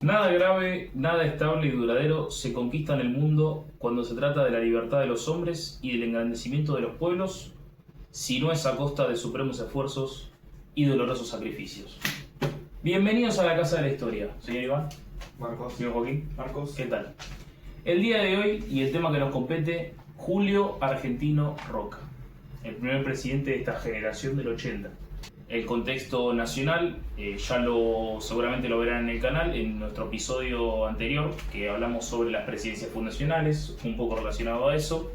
Nada grave, nada estable y duradero se conquista en el mundo cuando se trata de la libertad de los hombres y del engrandecimiento de los pueblos, si no es a costa de supremos esfuerzos y dolorosos sacrificios. Bienvenidos a la Casa de la Historia, señor Iván. Marcos. Señor Joaquín. Marcos. ¿Qué tal? El día de hoy y el tema que nos compete, Julio Argentino Roca, el primer presidente de esta generación del 80. El contexto nacional, seguramente lo verán en el canal, en nuestro episodio anterior, que hablamos sobre las presidencias fundacionales, un poco relacionado a eso,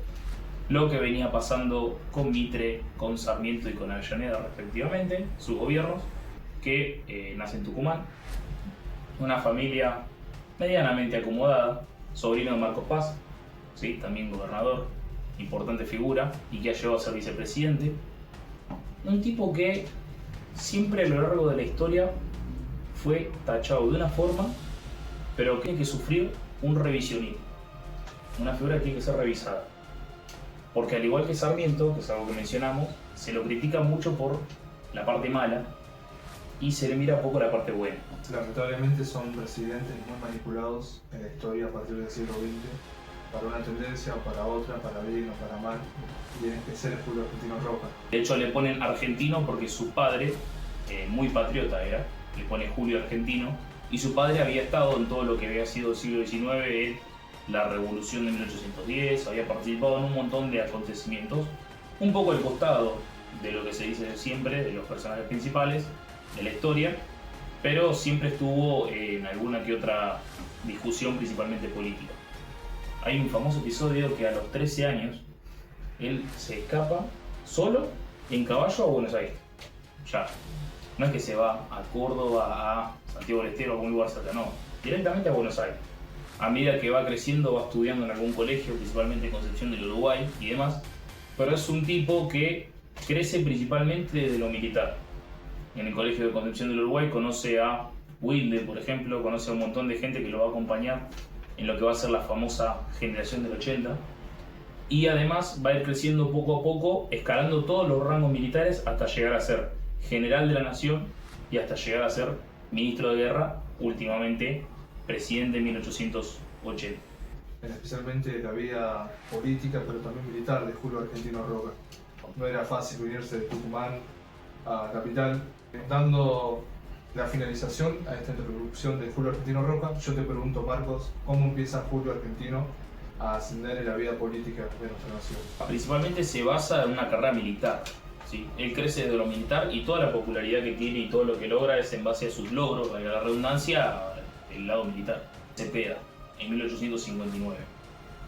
lo que venía pasando con Mitre, con Sarmiento y con Avellaneda respectivamente, sus gobiernos, que nace en Tucumán, una familia medianamente acomodada, sobrino de Marcos Paz, ¿sí? También gobernador, importante figura, y que ha llegado a ser vicepresidente. Un tipo que siempre a lo largo de la historia fue tachado de una forma, pero que tiene que sufrir un revisionismo. Una figura que tiene que ser revisada. Porque al igual que Sarmiento, que es algo que mencionamos, se lo critica mucho por la parte mala y se le mira poco la parte buena. Lamentablemente son presidentes muy manipulados en la historia a partir del siglo XX, para una tendencia o para otra, para bien o para mal, y en especial el Julio Argentino Roca. De hecho le ponen argentino porque su padre, muy patriota era, le pone Julio Argentino, y su padre había estado en todo lo que había sido el siglo XIX, en la revolución de 1810, había participado en un montón de acontecimientos, un poco al costado de lo que se dice siempre, de los personajes principales de la historia, pero siempre estuvo en alguna que otra discusión, principalmente política. Hay un famoso episodio que a los 13 años él se escapa solo en caballo a Buenos Aires. Ya. No es que se va a Córdoba, a Santiago del Estero, a algún lugar cerca, no. Directamente a Buenos Aires. A medida que va creciendo, va estudiando en algún colegio, principalmente en Concepción del Uruguay y demás. Pero es un tipo que crece principalmente de lo militar. En el colegio de Concepción del Uruguay conoce a Wilde, por ejemplo, conoce a un montón de gente que lo va a acompañar en lo que va a ser la famosa generación del 80. Y además va a ir creciendo poco a poco, escalando todos los rangos militares hasta llegar a ser general de la nación y hasta llegar a ser ministro de guerra, últimamente presidente en 1880. Especialmente la vida política, pero también militar de Julio Argentino Roca. No era fácil unirse de Tucumán a Capital. Dando la finalización a esta introducción de Julio Argentino Roca, yo te pregunto, Marcos, ¿cómo empieza Julio Argentino a ascender en la vida política de nuestra nación? Principalmente se basa en una carrera militar, ¿sí? Él crece desde lo militar y toda la popularidad que tiene y todo lo que logra es en base a sus logros, a la redundancia, el lado militar. Cepeda, en 1859.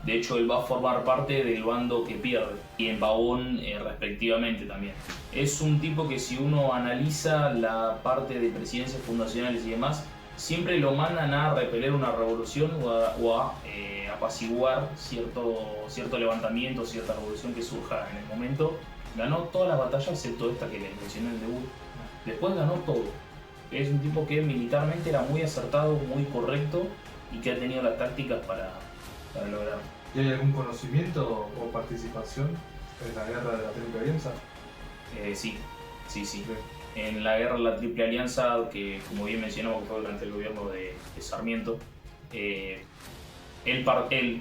De hecho, él va a formar parte del bando que pierde, y en Pavón respectivamente también. Es un tipo que, si uno analiza la parte de presidencias fundacionales y demás, siempre lo mandan a repeler una revolución o a apaciguar cierto levantamiento, cierta revolución que surja en el momento. Ganó todas las batallas excepto esta que les mencioné en el debut. Después ganó todo. Es un tipo que militarmente era muy acertado, muy correcto y que ha tenido las tácticas para lograrlo. ¿Y hay algún conocimiento o participación en la guerra de la Triple Alianza? Sí. En la guerra de la Triple Alianza, que como bien mencionamos que fue durante el gobierno de Sarmiento, él,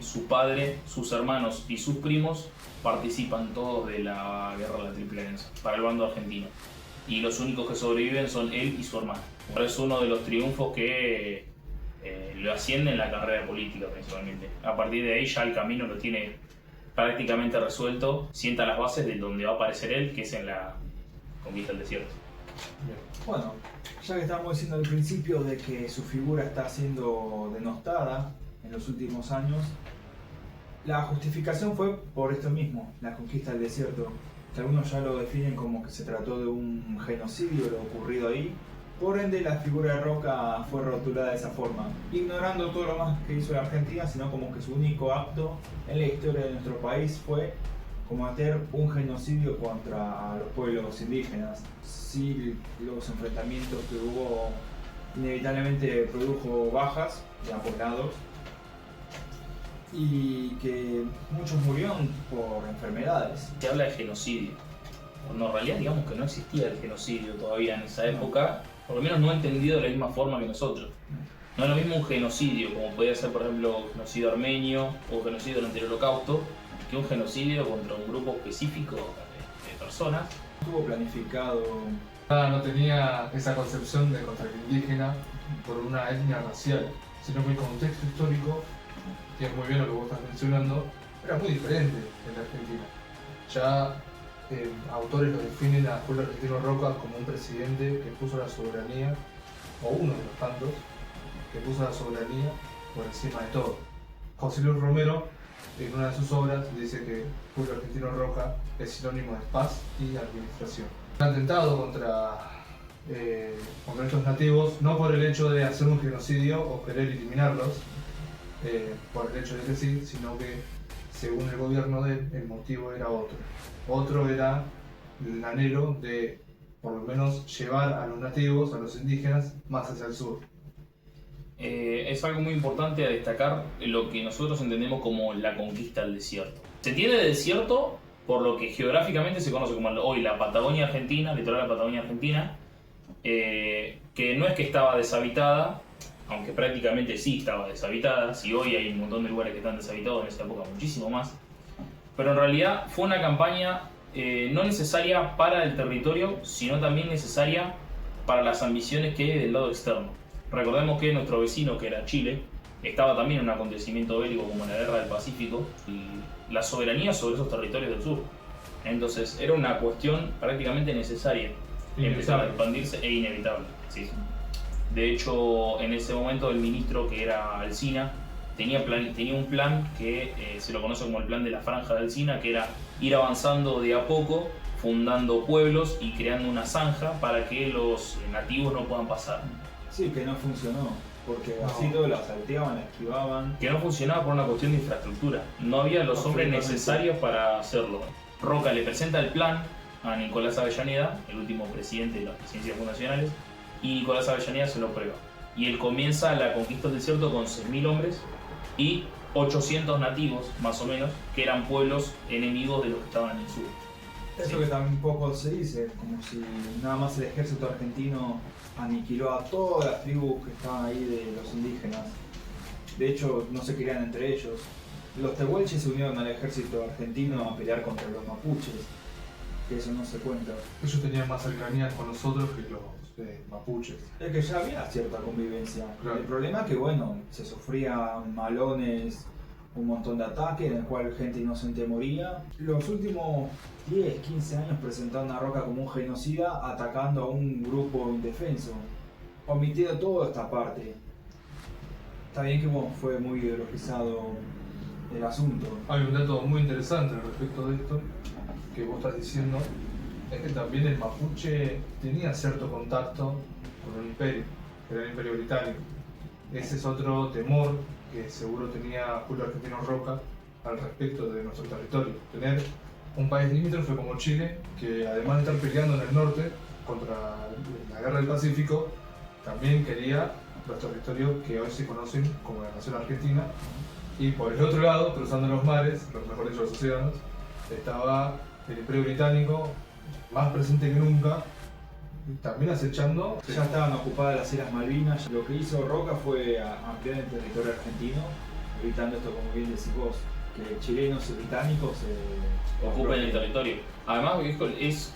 su padre, sus hermanos y sus primos participan todos de la guerra de la Triple Alianza para el bando argentino. Y los únicos que sobreviven son él y su hermano. Es uno de los triunfos que lo asciende en la carrera política principalmente. A partir de ahí ya el camino lo tiene prácticamente resuelto, sienta las bases de donde va a aparecer él, que es en la conquista del desierto. Bien. Bueno, ya que estábamos diciendo al principio de que su figura está siendo denostada en los últimos años, la justificación fue por esto mismo, la conquista del desierto, que algunos ya lo definen como que se trató de un genocidio lo ocurrido ahí. Por ende, la figura de Roca fue rotulada de esa forma, ignorando todo lo más que hizo la Argentina, sino como que su único acto en la historia de nuestro país fue cometer un genocidio contra los pueblos indígenas. Sí, los enfrentamientos que hubo inevitablemente produjo bajas de ambos lados y que muchos murieron por enfermedades. Se habla de genocidio. Bueno, en realidad digamos que no existía el genocidio todavía en esa época, por lo menos no entendido de la misma forma que nosotros. No es lo mismo un genocidio, como podía ser por ejemplo un genocidio armenio o genocidio durante el Holocausto, que un genocidio contra un grupo específico de personas. Estuvo planificado. No tenía esa concepción de contra el indígena por una etnia racial, sino que el contexto histórico, que es muy bien lo que vos estás mencionando, era muy diferente en la Argentina. Ya autores lo definen a Julio Argentino Roca como un presidente que puso la soberanía, o uno de los tantos, que puso la soberanía por encima de todo. José Luis Romero, en una de sus obras, dice que Julio Argentino Roca es sinónimo de paz y administración. Un atentado contra estos nativos, no por el hecho de hacer un genocidio o querer eliminarlos, por el hecho de que sí, sino que según el gobierno de él, el motivo era otro. Otro era el anhelo de, por lo menos, llevar a los nativos, a los indígenas, más hacia el sur. Es algo muy importante a destacar lo que nosotros entendemos como la conquista del desierto. Se entiende desierto por lo que geográficamente se conoce como hoy la Patagonia Argentina, el litoral de la Patagonia Argentina, que no es que estaba deshabitada, aunque prácticamente sí estaba deshabitada, si hoy hay un montón de lugares que están deshabitados, en esa época muchísimo más, pero en realidad fue una campaña no necesaria para el territorio, sino también necesaria para las ambiciones que hay del lado externo. Recordemos que nuestro vecino, que era Chile, estaba también en un acontecimiento bélico como la Guerra del Pacífico y la soberanía sobre esos territorios del sur. Entonces era una cuestión prácticamente necesaria empezar a expandirse e inevitable. Sí. De hecho, en ese momento el ministro, que era Alsina, tenía un plan que se lo conoce como el plan de la Franja de Alsina, que era ir avanzando de a poco, fundando pueblos y creando una zanja para que los nativos no puedan pasar. Sí, que no funcionó, porque así todos la salteaban, la esquivaban. Que no funcionaba por una cuestión de infraestructura. No había los hombres necesarios para hacerlo. Roca le presenta el plan a Nicolás Avellaneda, el último presidente de las presidencias fundacionales, y Nicolás Avellaneda se lo prueba. Y él comienza la conquista del desierto con 6.000 hombres y 800 nativos, más o menos, que eran pueblos enemigos de los que estaban en el sur. Eso sí. Que tampoco se dice, como si nada más el ejército argentino aniquiló a todas las tribus que estaban ahí de los indígenas. De hecho, no se querían entre ellos. Los tehuelches se unieron al ejército argentino a pelear contra los mapuches, que eso no se cuenta. Ellos tenían más cercanía con nosotros que los mapuches. Es que ya había cierta convivencia. Claro. El problema es que, bueno, se sufrían malones, un montón de ataques en el cual gente inocente moría. Los últimos 10, 15 años presentaron a Roca como un genocida atacando a un grupo indefenso, omitiendo toda esta parte. Está bien que bueno, fue muy ideologizado el asunto. Hay un dato muy interesante respecto de esto que vos estás diciendo, es que también el mapuche tenía cierto contacto con el imperio, que era el imperio británico. Ese es otro temor que seguro tenía Julio Argentino Roca al respecto de nuestro territorio. Tener un país limítrofe como Chile, que además de estar peleando en el norte contra la Guerra del Pacífico, también quería los territorios que hoy se conocen como la Nación Argentina. Y por el otro lado, cruzando los mares, mejor dicho los océanos, estaba el Imperio Británico, más presente que nunca, también acechando. Ya estaban ocupadas las Islas Malvinas. Lo que hizo Roca fue ampliar el territorio argentino, evitando esto, como bien decís vos, que chilenos y británicos ocupen el territorio. Además, es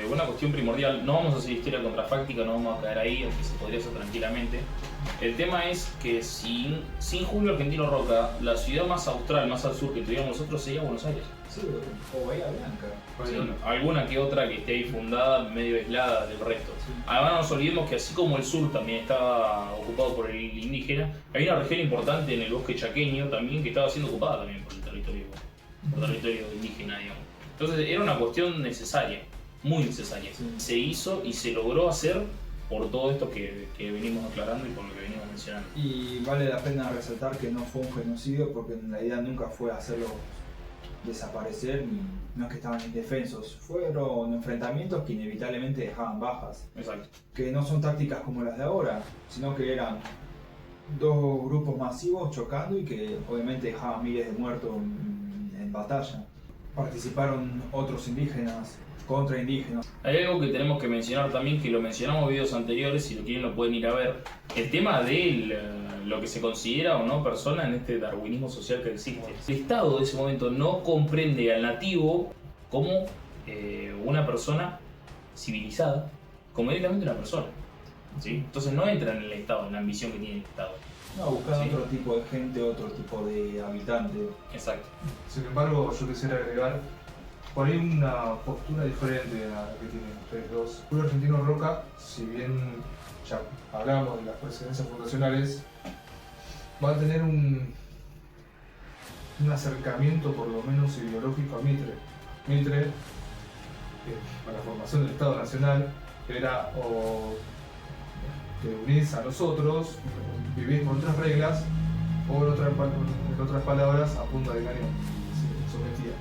una cuestión primordial. No vamos a hacer historia contrafáctica, no vamos a caer ahí, aunque se podría hacer tranquilamente. El tema es que sin Julio Argentino Roca, la ciudad más austral, más al sur que tuviéramos nosotros sería Buenos Aires. Sí, o Bahía Blanca. Sí, alguna que otra que esté ahí fundada, medio aislada del resto. Sí. Además, no nos olvidemos que así como el sur también estaba ocupado por el indígena, hay una región importante en el bosque chaqueño también que estaba siendo ocupada también por el territorio indígena, digamos. Entonces era una cuestión necesaria, muy necesaria. Sí. Se hizo y se logró hacer por todo esto que venimos aclarando y por lo que venimos mencionando. Y vale la pena resaltar que no fue un genocidio, porque en la idea nunca fue hacerlo desaparecer, ni no es que estaban indefensos, fueron enfrentamientos que inevitablemente dejaban bajas. Exacto. Que no son tácticas como las de ahora, sino que eran dos grupos masivos chocando y que obviamente dejaban miles de muertos en batalla. Participaron otros indígenas, contra indígenas. Hay algo que tenemos que mencionar también, que lo mencionamos en videos anteriores, si lo quieren lo pueden ir a ver. El tema del lo que se considera o no persona en este darwinismo social que existe. El Estado de ese momento no comprende al nativo como una persona civilizada, como directamente una persona, ¿sí? Entonces no entra en el Estado, en la ambición que tiene el Estado. No, buscan Sí. otro tipo de gente, otro tipo de habitante. Exacto. Sin embargo, yo quisiera agregar por ahí una postura diferente a la que tienen ustedes dos. Julio Argentino Roca, si bien ya hablamos de las presidencias fundacionales, va a tener un acercamiento por lo menos ideológico a Mitre. Mitre, para la formación del Estado Nacional, era o te unís a nosotros, vivís por otras reglas, o en otras palabras, a punta de cañón, se sometía.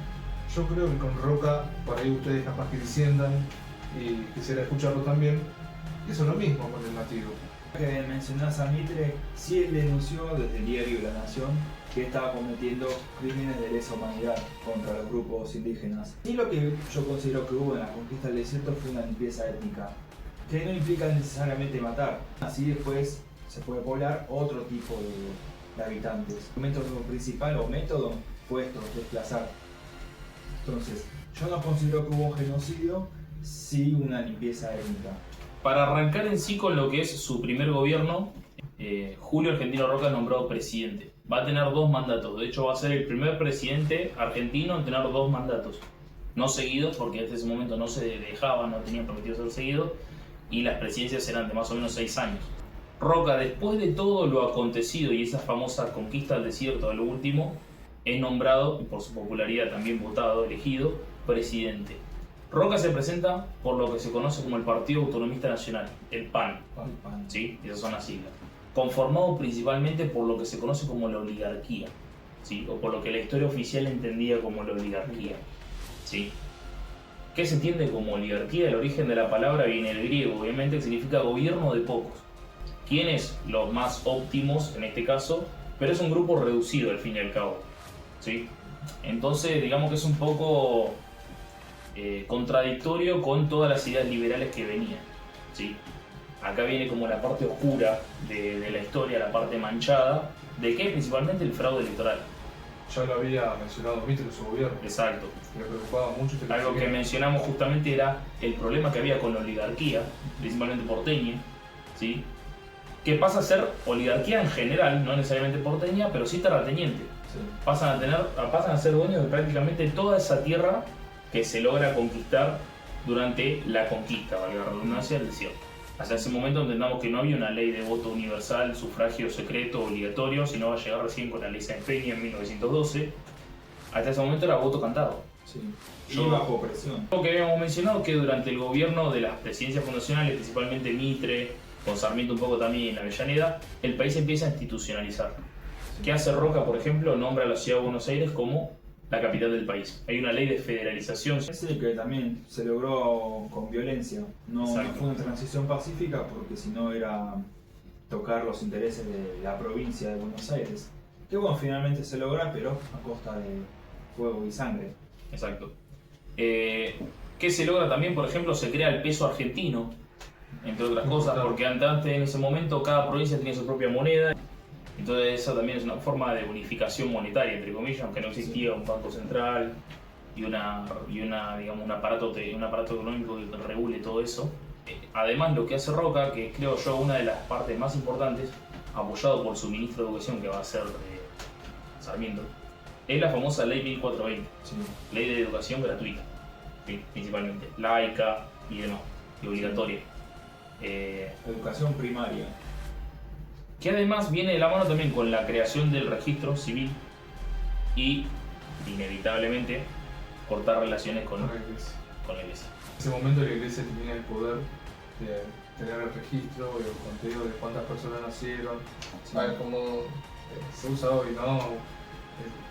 Yo creo que con Roca, por ahí ustedes capaz que disiendan, y quisiera escucharlo también, hizo lo mismo con el nativo. Que mencionás a Mitre, sí él denunció desde el diario La Nación que estaba cometiendo crímenes de lesa humanidad contra los grupos indígenas. Y lo que yo considero que hubo en la conquista del desierto fue una limpieza étnica, que no implica necesariamente matar. Así después se puede poblar otro tipo de habitantes. El método principal o método fue esto, desplazar. Entonces, yo no considero que hubo un genocidio, sí una limpieza étnica. Para arrancar en sí con lo que es su primer gobierno, Julio Argentino Roca es nombrado presidente. Va a tener 2 mandatos, de hecho va a ser el primer presidente argentino en tener 2 mandatos. No seguidos, porque desde ese momento no se dejaban, no tenían prometido ser seguidos, y las presidencias eran de más o menos 6 años. Roca, después de todo lo acontecido y esa famosa conquista del desierto de lo último, es nombrado, y por su popularidad también votado, elegido, presidente. Roca se presenta por lo que se conoce como el Partido Autonomista Nacional, el PAN, ¿sí? Esas son las siglas. Conformado principalmente por lo que se conoce como la oligarquía, ¿sí? O por lo que la historia oficial entendía como la oligarquía, ¿sí? ¿Qué se entiende como oligarquía? El origen de la palabra viene del griego, obviamente, que significa gobierno de pocos. ¿Quiénes? Los más óptimos en este caso, pero es un grupo reducido al fin y al cabo, ¿sí? Entonces, digamos que es un poco contradictorio con todas las ideas liberales que venían, ¿sí? Acá viene como la parte oscura de la historia, la parte manchada, de que principalmente el fraude electoral. Ya lo había mencionado Mitre en su gobierno, Exacto. le preocupaba mucho este Algo que crecimiento. mencionamos justamente era el problema que había con la oligarquía, principalmente porteña, ¿sí? Que pasa a ser oligarquía en general, no necesariamente porteña, pero sí terrateniente. Sí. Pasan a ser dueños de prácticamente toda esa tierra que se logra conquistar durante la conquista, valga la redundancia, del desierto. Hasta ese momento entendamos que no había una ley de voto universal, sufragio secreto, obligatorio, sino va a llegar recién con la ley Sáenz Peña en 1912. Hasta ese momento era voto cantado. Sí. Yo- Y bajo presión. Lo que habíamos mencionado que durante el gobierno de las presidencias fundacionales, principalmente Mitre, con Sarmiento un poco también en Avellaneda, el país empieza a institucionalizar. ¿Qué hace Roca, por ejemplo? Nombra a la ciudad de Buenos Aires como la capital del país. Hay una ley de federalización. Sí, que también se logró con violencia. No Exacto. fue una transición pacífica porque si no era tocar los intereses de la provincia de Buenos Aires. Que bueno, finalmente se logra, pero a costa de fuego y sangre. Exacto. ¿Qué se logra también? Por ejemplo, se crea el peso argentino, entre otras cosas, porque antes en ese momento cada provincia tenía su propia moneda. Entonces eso también es una forma de unificación monetaria, entre comillas, aunque no existía un banco central y digamos, un aparato económico que regule todo eso. Además, lo que hace Roca, que creo yo una de las partes más importantes, apoyado por su ministro de Educación, que va a ser Sarmiento, es la famosa Ley 1420, Sí. Ley de Educación Gratuita, ¿sí? Principalmente, laica y demás, y obligatoria. Educación primaria. Que además viene de la mano también con la creación del registro civil y, inevitablemente, cortar relaciones con Con la iglesia. la iglesia. En ese momento la iglesia tenía el poder de tener el registro y el conteo de cuántas personas nacieron, saber cómo se usa hoy, ¿no?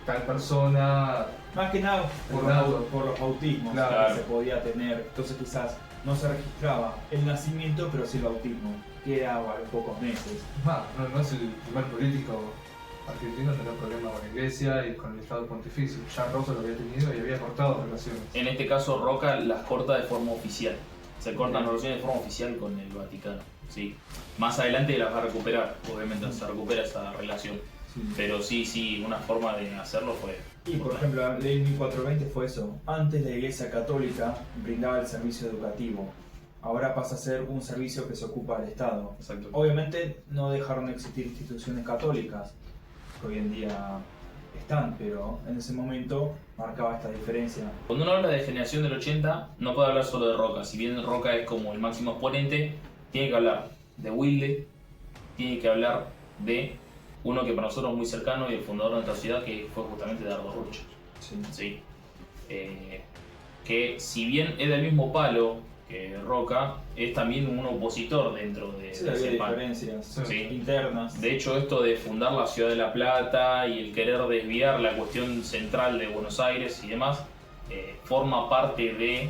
Tal persona. Más que nada El por laudo. los bautismos Claro. que se podía tener. Entonces quizás no se registraba el nacimiento, pero sí el bautismo, que era a los pocos meses. No es el primer político argentino en tener problemas con la iglesia y con el Estado pontificio. Ya Roca lo había tenido y había cortado relaciones. En este caso, Roca las corta de forma oficial. Se cortan las relaciones de forma oficial con el Vaticano. ¿Sí? Más adelante las va a recuperar, obviamente se recupera esa relación. Sí. Pero sí, una forma de hacerlo fue... Y por ejemplo, la ley 1420 fue eso. Antes la Iglesia Católica brindaba el servicio educativo. Ahora pasa a ser un servicio que se ocupa del Estado. Exacto. Obviamente no dejaron de existir instituciones católicas, que hoy en día están, pero en ese momento marcaba esta diferencia. Cuando uno habla de generación del 80, no puede hablar solo de Roca. Si bien Roca es como el máximo exponente, tiene que hablar de Wilde, tiene que hablar de uno que para nosotros es muy cercano y el fundador de nuestra ciudad, que fue justamente Dardo Rocha. Sí. Que si bien es del mismo palo que Roca, es también un opositor dentro de Sí, había ese palo. diferencias Sí. internas. De hecho, esto de fundar la ciudad de La Plata y el querer desviar la cuestión central de Buenos Aires y demás, forma parte de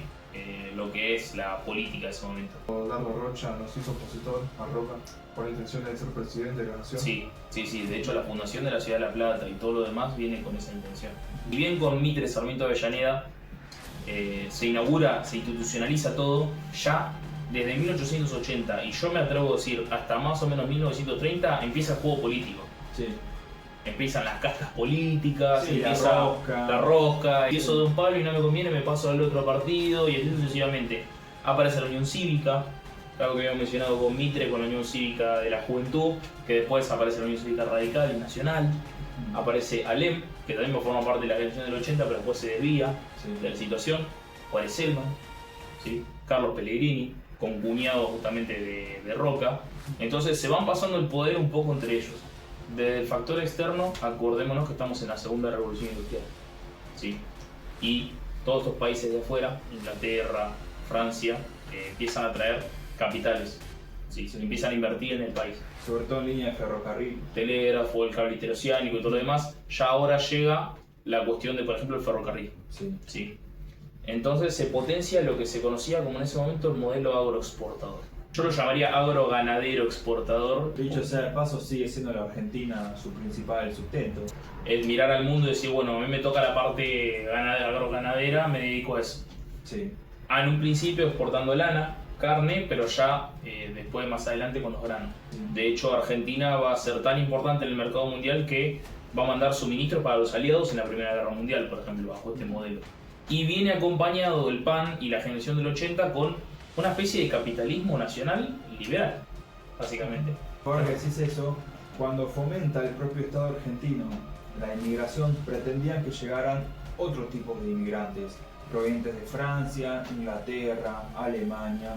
lo que es la política de ese momento. Dardo Rocha nos hizo opositor a Roca con la intención de ser presidente de la nación. Sí. De hecho, la fundación de la ciudad de La Plata y todo lo demás viene con esa intención. Y bien con Mitre Sarmiento Avellaneda, se inaugura, se institucionaliza todo ya desde 1880 y yo me atrevo a decir hasta más o menos 1930 empieza el juego político. Sí. Empiezan las castas políticas, Sí, empieza la rosca, Sí. empiezo de un palo y no me conviene, me paso al otro partido y así sucesivamente. Aparece la Unión Cívica, algo que habíamos mencionado con Mitre, con la Unión Cívica de la Juventud, que después aparece la Unión Cívica Radical y Nacional. Aparece ALEM, que también forma parte de la generación del 80, pero después se desvía de la situación. Juárez Selman, ¿sí? Carlos Pellegrini, concuñado justamente de Roca. Entonces se van pasando el poder un poco entre ellos. Desde el factor externo, acordémonos que estamos en la segunda revolución industrial, ¿sí? Y todos estos países de afuera, Inglaterra, Francia, empiezan a traer capitales, ¿sí? Empiezan a invertir en el país. Sobre todo en línea de ferrocarril. Telégrafo, el cable interoceánico y todo lo demás, ya ahora llega la cuestión de, por ejemplo, el ferrocarril. ¿Sí? Entonces se potencia lo que se conocía como en ese momento el modelo agroexportador. Yo lo llamaría agroganadero exportador. Dicho sea de paso, sigue siendo la Argentina su principal sustento. El mirar al mundo y decir, bueno, a mí me toca la parte agroganadera, me dedico a eso. Sí. En un principio exportando lana, carne, pero ya después más adelante con los granos. De hecho, Argentina va a ser tan importante en el mercado mundial que va a mandar suministros para los aliados en la Primera Guerra Mundial, por ejemplo, bajo este modelo. Y viene acompañado el PAN y la generación del 80 con una especie de capitalismo nacional liberal, básicamente. Ahora que decís eso, cuando fomenta el propio Estado argentino la inmigración, pretendían que llegaran otros tipos de inmigrantes, provenientes de Francia, Inglaterra, Alemania,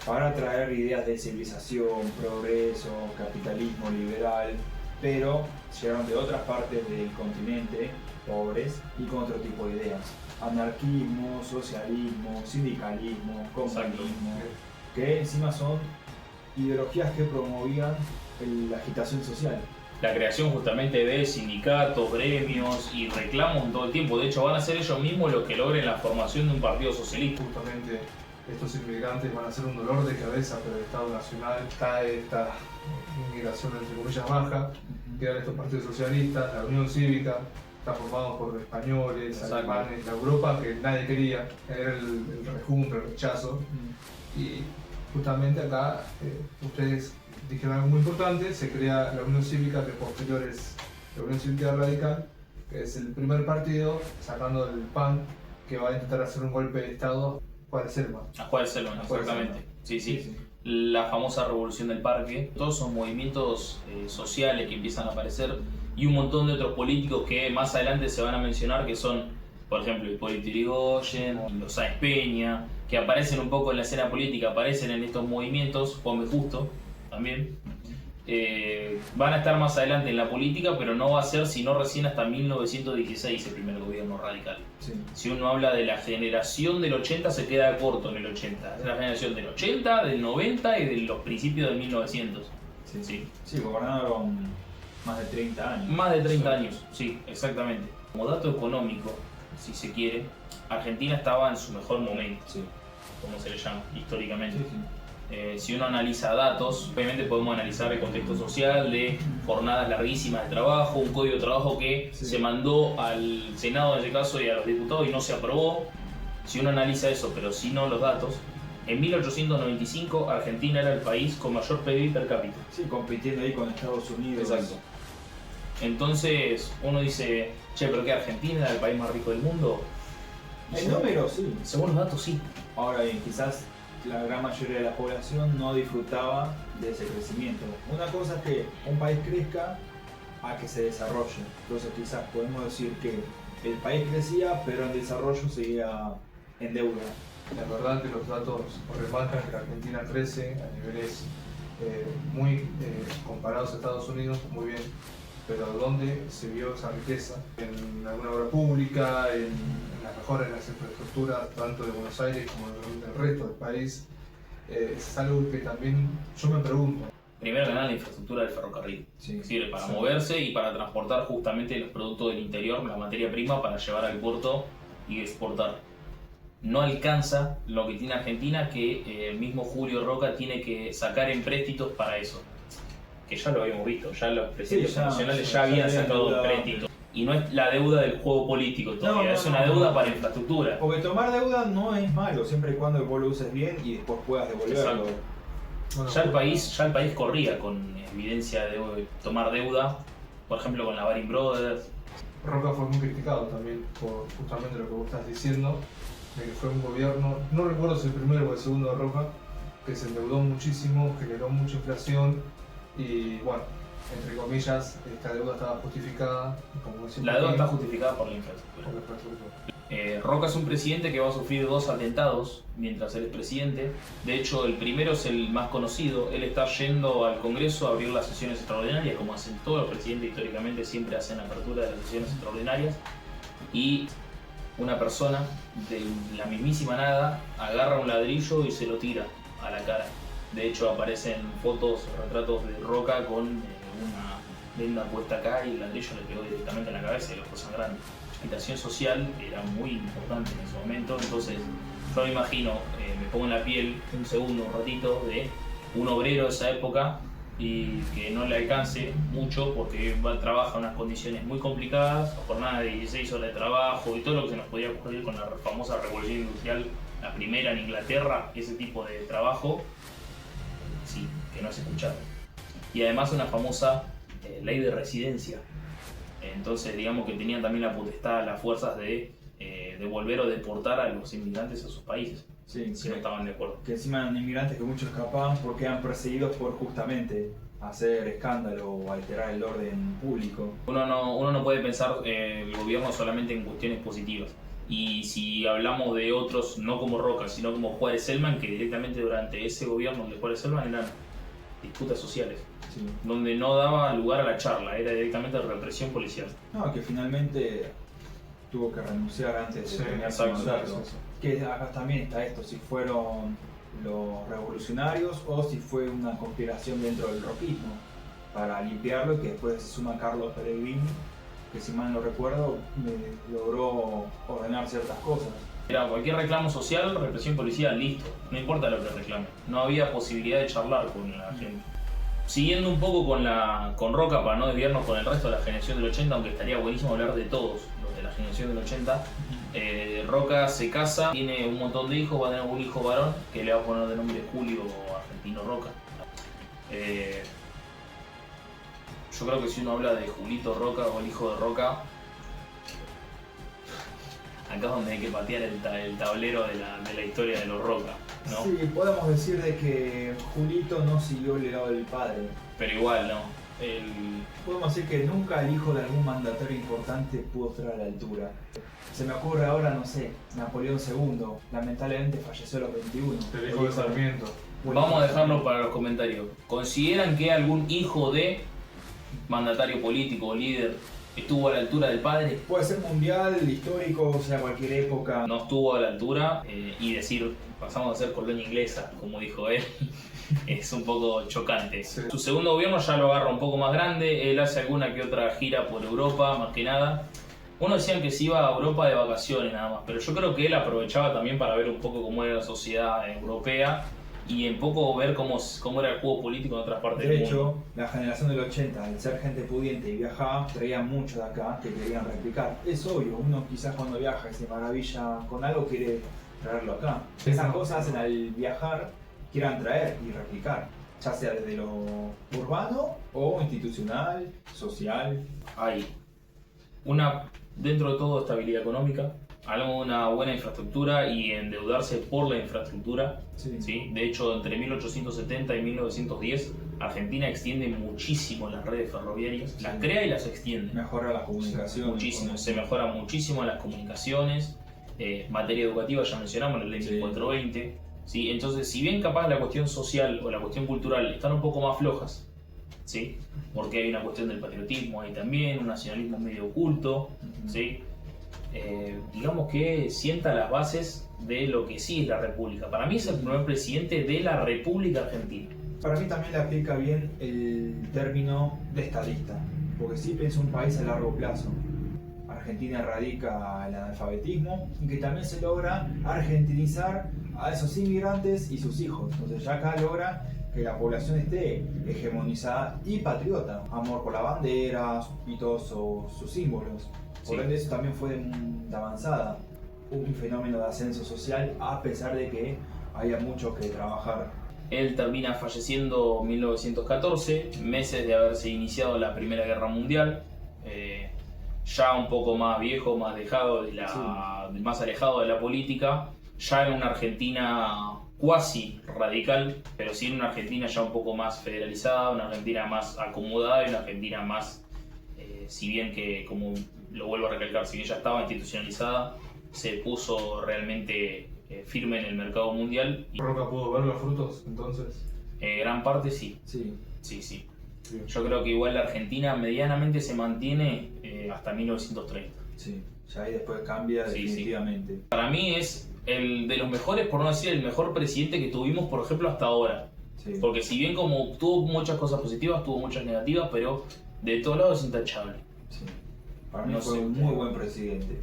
para traer ideas de civilización, progreso, capitalismo liberal, pero llegaron de otras partes del continente, pobres, y con otro tipo de ideas. Anarquismo, socialismo, sindicalismo, comunismo, que encima son ideologías que promovían la agitación social. La creación justamente de sindicatos, gremios y reclamos todo el tiempo. De hecho, van a ser ellos mismos los que logren la formación de un partido socialista. Justamente estos inmigrantes van a ser un dolor de cabeza para el Estado Nacional. Está esta inmigración entre comillas baja, que eran estos partidos socialistas, la Unión Cívica, está formado por españoles, Exacto. alemanes, la Europa que nadie quería, era el rejunte, el rechazo. Y justamente acá ustedes dijeron algo muy importante, se crea la Unión Cívica, que posterior es la Unión Cívica Radical, que es el primer partido, sacando el PAN, que va a intentar hacer un golpe de Estado. Juárez Selman. A Juárez Selman, Juárez exactamente. Selman. Sí. La famosa revolución del parque. Todos son movimientos sociales que empiezan a aparecer y un montón de otros políticos que más adelante se van a mencionar, que son, por ejemplo, Hipólito Yrigoyen, los Sáenz Peña, que aparecen un poco en la escena política, aparecen en estos movimientos, Juan B. Justo también. Van a estar más adelante en la política, pero no va a ser sino recién hasta 1916 el primer gobierno radical. Sí. Si uno habla de la generación del 80, se queda corto en el 80. Es la generación del 80, del 90 y de los principios del 1900. Sí, gobernaron más de 30 años. Más de 30 años, sí, exactamente. Como dato económico, si se quiere, Argentina estaba en su mejor momento, como se le llama históricamente. Si uno analiza datos, obviamente podemos analizar el contexto social de jornadas larguísimas de trabajo, un código de trabajo que se mandó al Senado en ese caso y a los diputados y no se aprobó. Si uno analiza eso, pero si no los datos, En 1895 Argentina era el país con mayor PBI per cápita. Sí, compitiendo ahí con Estados Unidos. Exacto. Entonces uno dice, che, pero ¿qué? ¿Argentina era el país más rico del mundo? En número, sí. Según los datos, sí. Ahora bien, quizás la gran mayoría de la población no disfrutaba de ese crecimiento. Una cosa es que un país crezca a que se desarrolle. Entonces quizás podemos decir que el país crecía, pero en desarrollo seguía en deuda. La verdad que los datos remarcan que Argentina crece a niveles muy comparados a Estados Unidos, muy bien, pero ¿dónde se vio esa riqueza? En alguna obra pública, en la mejora de las infraestructuras, tanto de Buenos Aires como del resto del país. Es algo que también yo me pregunto. Primero que nada, la infraestructura del ferrocarril. Sí. Sirve para moverse y para transportar justamente los productos del interior, la materia prima, para llevar al puerto y exportar. No alcanza lo que tiene Argentina, que el mismo Julio Roca tiene que sacar empréstitos para eso. Que ya lo habíamos visto, ya los presidentes nacionales ya habían sacado empréstitos. Y no es la deuda del juego político todavía, es una deuda para infraestructura. Porque tomar deuda no es malo, siempre y cuando vos lo uses bien y después puedas devolverlo. Exacto. Ya el país corría con evidencia de tomar deuda, por ejemplo con la Baring Brothers. Roca fue muy criticado también por justamente lo que vos estás diciendo, de que fue un gobierno, no recuerdo si el primero o el segundo de Roca, que se endeudó muchísimo, generó mucha inflación y bueno, entre comillas, esta deuda estaba justificada. Como la deuda está justificada por la infraestructura. Roca es un presidente que va a sufrir 2 atentados mientras él es presidente. De hecho, el primero es el más conocido. Él está yendo al Congreso a abrir las sesiones extraordinarias, como hacen todos los presidentes históricamente, siempre hacen apertura de las sesiones extraordinarias. Y una persona de la mismísima nada agarra un ladrillo y se lo tira a la cara. De hecho, aparecen fotos, retratos de Roca con una venda puesta acá y el ladrillo le pegó directamente en la cabeza y lo dejó sangrando. La agitación social era muy importante en ese momento, entonces yo me imagino, me pongo en la piel un segundo, un ratito, de un obrero de esa época y que no le alcance mucho porque trabaja en unas condiciones muy complicadas, jornada de 16 horas de trabajo y todo lo que se nos podía ocurrir con la famosa revolución industrial, la primera en Inglaterra, ese tipo de trabajo, sí, que no es escuchado. Y además una famosa ley de residencia. Entonces digamos que tenían también la potestad, las fuerzas de devolver o deportar a los inmigrantes a sus países, Sí, si no estaban de acuerdo. Que encima eran inmigrantes que muchos escapaban porque eran perseguidos por justamente hacer escándalo o alterar el orden público. Uno no puede pensar el gobierno solamente en cuestiones positivas. Y si hablamos de otros, no como Roca, sino como Juárez Selman, que directamente durante ese gobierno de Juárez Selman eran disputas sociales, Sí. donde no daba lugar a la charla, era directamente represión policial. No, que finalmente tuvo que renunciar antes de Sí, terminar su exacto, mandato. Que acá también está esto, si fueron los revolucionarios o si fue una conspiración dentro del roquismo para limpiarlo, y que después se suma Carlos Pellegrini, que si mal no recuerdo logró ordenar ciertas cosas. Era cualquier reclamo social, represión policial, listo, no importa lo que reclame. No había posibilidad de charlar con la gente. Siguiendo un poco con Roca, para no desviarnos con el resto de la generación del 80, aunque estaría buenísimo hablar de todos los de la generación del 80, Roca se casa, tiene un montón de hijos, va a tener un hijo varón que le va a poner de nombre Julio Argentino Roca. Yo creo que si uno habla de Julito Roca o el hijo de Roca, acá es donde hay que patear el tablero de la historia de los Roca, ¿no? Sí, podemos decir de que Julito no siguió el legado del padre. Pero igual, ¿no? Podemos decir que nunca el hijo de algún mandatario importante pudo estar a la altura. Se me ocurre ahora, no sé, Napoleón II, lamentablemente falleció a los 21. El hijo de Sarmiento. Vamos a dejarlo para los comentarios. ¿Consideran que algún hijo de mandatario político o líder estuvo a la altura del padre? Puede ser mundial, histórico, o sea, cualquier época. No estuvo a la altura y decir, pasamos a ser colonia inglesa, como dijo él, es un poco chocante. Sí. Su segundo gobierno ya lo agarra un poco más grande, él hace alguna que otra gira por Europa, más que nada. Uno decían que se iba a Europa de vacaciones nada más, pero yo creo que él aprovechaba también para ver un poco cómo era la sociedad europea y un poco ver cómo era el juego político en otras partes De del mundo. hecho, la generación del 80, al ser gente pudiente y viajaba, traían mucho de acá que querían replicar. Es obvio, uno quizás cuando viaja y se maravilla con algo quiere traerlo acá. Sí, Esas no. cosas hacen al viajar, quieran traer y replicar, ya sea desde lo urbano o institucional, social. Hay dentro de todo, estabilidad económica, una buena infraestructura y endeudarse por la infraestructura. ¿Sí? De hecho, entre 1870 y 1910, Argentina extiende muchísimo las redes ferroviarias, las crea y las extiende. Mejora la comunicación. Muchísimo, se mejora muchísimo las comunicaciones, materia educativa ya mencionamos, la ley 1420. ¿Sí? Entonces, si bien capaz la cuestión social o la cuestión cultural están un poco más flojas, ¿sí? Porque hay una cuestión del patriotismo ahí también, un nacionalismo medio oculto, ¿sí? Digamos que sienta las bases de lo que sí es la República. Para mí es el primer presidente de la República Argentina. Para mí también le aplica bien el término de estadista, porque sí piensa un país a largo plazo. Argentina erradica el analfabetismo y que también se logra argentinizar a esos inmigrantes y sus hijos. Entonces ya acá logra que la población esté hegemonizada y patriota, amor por la bandera y todos sus símbolos. Por ende eso también fue de avanzada, un fenómeno de ascenso social a pesar de que haya mucho que trabajar. Él termina falleciendo en 1914, meses de haberse iniciado la Primera Guerra Mundial, ya un poco más viejo, más dejado más alejado de la política, ya en una Argentina cuasi radical, pero sí en una Argentina ya un poco más federalizada, una Argentina más acomodada y una Argentina más, si bien que, como lo vuelvo a recalcar, si bien ya estaba institucionalizada, se puso realmente firme en el mercado mundial. Y ¿Roca pudo ver los frutos entonces? gran parte sí. Sí. Sí. Bien. Yo creo que igual la Argentina medianamente se mantiene hasta 1930. Sí, ya ahí después cambia Sí, definitivamente. Para mí es el de los mejores, por no decir el mejor presidente que tuvimos, por ejemplo, hasta ahora. Sí. Porque si bien como tuvo muchas cosas positivas, tuvo muchas negativas, pero de todos lados es intachable. Sí. Para mí No fue sé, un muy buen presidente.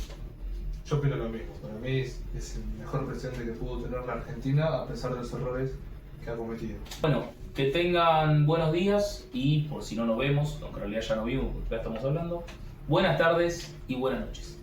Yo opino lo mismo. Para mí es el mejor presidente que pudo tener la Argentina a pesar de los errores que ha cometido. Bueno, que tengan buenos días y por si no nos vemos, aunque en realidad ya nos vimos porque ya estamos hablando, buenas tardes y buenas noches.